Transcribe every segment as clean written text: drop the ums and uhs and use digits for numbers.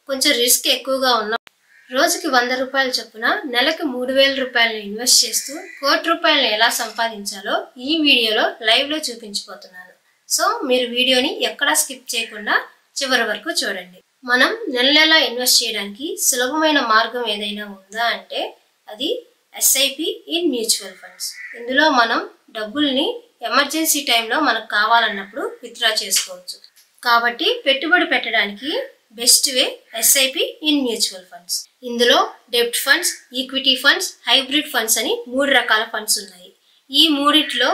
కొంచెం రిస్క్ ఎక్కువగా ఉన్న రోజుకి 100 రూపాయలు చొప్పున నెలకు 3000 రూపాయలను ఇన్వెస్ట్ చేస్తూ కోటి రూపాయలను ఎలా సంపాదించాలో ఈ వీడియోలో లైవ్లో చూపించబోతున్నాను. సో మీరు వీడియోని ఎక్కడా స్కిప్ చేయకుండా చివరి వరకు చూడండి. మనం నెల ఇన్వెస్ట్ చేయడానికి సులభమైన మార్గం ఏదైనా ఉందా అంటే అది ఎస్ఐపి ఇన్ మ్యూచువల్ ఫండ్స్. ఇందులో మనం డబ్బుల్ని ఎమర్జెన్సీ టైంలో మనకు కావాలన్నప్పుడు విత్డ్రా చేసుకోవచ్చు. కాబట్టి పెట్టుబడి పెట్టడానికి best way SIP in mutual funds. ఇందులో డెబ్ట్ funds, equity funds, hybrid funds అని 3 రకాల ఫండ్స్ ఉన్నాయి. ఈ మూడిట్లో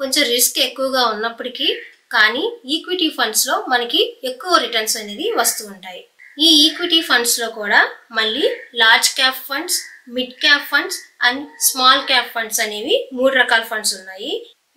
కొంచెం రిస్క్ ఎక్కువగా ఉన్నప్పటికీ కానీ ఈక్విటీ ఫండ్స్లో మనకి ఎక్కువ రిటర్న్స్ అనేది వస్తూ ఉంటాయి. ఈ ఈక్విటీ ఫండ్స్లో కూడా మళ్ళీ large cap funds, mid cap funds and small cap funds అనేవి 3 రకాల ఫండ్స్ ఉన్నాయి.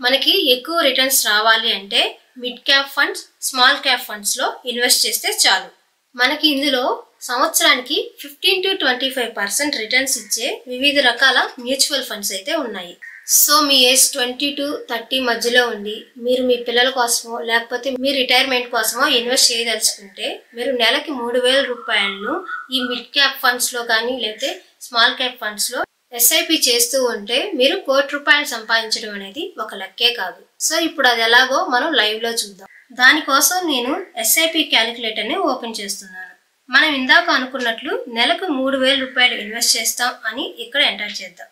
మనకి ఎక్కువ రిటర్న్స్ రావాలి అంటే mid cap funds, small cap ఫండ్స్లో ఇన్వెస్ట్ చేస్తే చాలు. మనకి ఇందులో సంవత్సరానికి 15 to 25% రిటర్న్స్ ఇచ్చే వివిధ రకాల మ్యూచువల్ ఫండ్స్ అయితే ఉన్నాయి. సో మీ ఏజ్ 20 to 30 మధ్యలో ఉండి మీరు మీ పిల్లల కోసమో లేకపోతే మీ రిటైర్మెంట్ కోసమో ఇన్వెస్ట్ చేయదలుచుకుంటే మీరు నెలకి 3000 రూపాయలను ఈ మిడ్ క్యాప్ ఫండ్స్లో కానీ లేకపోతే స్మాల్ క్యాప్ ఫండ్స్లో ఎస్ఐపి చేస్తూ ఉంటే మీరు కోటి రూపాయలు సంపాదించడం అనేది ఒక లెక్కే కాదు. సో ఇప్పుడు అది ఎలాగో మనం లైవ్లో చూద్దాం. దానికోసం నేను ఎస్ఐపి క్యాలిక్యులేటర్ని ఓపెన్ చేస్తున్నాను. మనం ఇందాక అనుకున్నట్లు నెలకు 3000 రూపాయలు ఇన్వెస్ట్ చేస్తాం అని ఇక్కడ ఎంటర్ చేద్దాం.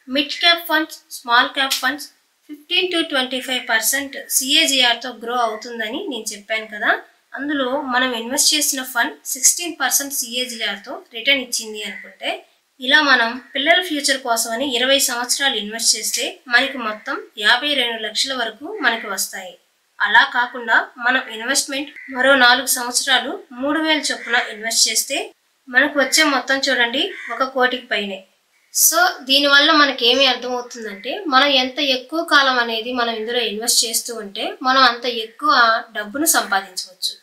Mid cap funds, small cap funds 15 to 25% CAGRతో గ్రో అవుతుందని నేను చెప్పాను కదా. అందులో మనం ఇన్వెస్ట్ చేసిన ఫండ్ 16% CAGRతో రిటర్న్ ఇచ్చింది అనుకుంటే ఇలా మనం పిల్లల ఫ్యూచర్ కోసమని 20 సంవత్సరాలు ఇన్వెస్ట్ చేస్తే మనకి మొత్తం 52 లక్షల వరకు మనకి వస్తాయి. అలా కాకుండా మనం ఇన్వెస్ట్మెంట్ మరో 4 సంవత్సరాలు 3000 చొప్పున ఇన్వెస్ట్ చేస్తే మనకు వచ్చే మొత్తం చూడండి 1 కోటికి పైనే. సో దీనివల్ల మనకేమి అర్థమవుతుందంటే మనం ఎంత ఎక్కువ కాలం అనేది మనం ఇందులో ఇన్వెస్ట్ చేస్తూ ఉంటే మనం అంత ఎక్కువ డబ్బును సంపాదించవచ్చు.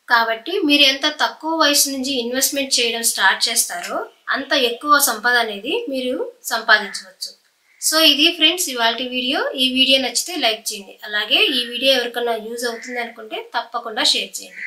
కాబట్టి మీరు ఎంత తక్కువ వయసు నుంచి ఇన్వెస్ట్మెంట్ చేయడం స్టార్ట్ చేస్తారో అంత ఎక్కువ సంపద అనేది మీరు సంపాదించవచ్చు. సో ఇది ఫ్రెండ్స్ ఇవాల్టి వీడియో. ఈ వీడియో నచ్చితే లైక్ చేయండి. అలాగే ఈ వీడియో ఎవరికన్నా యూజ్ అవుతుంది అనుకుంటే తప్పకుండా షేర్ చేయండి.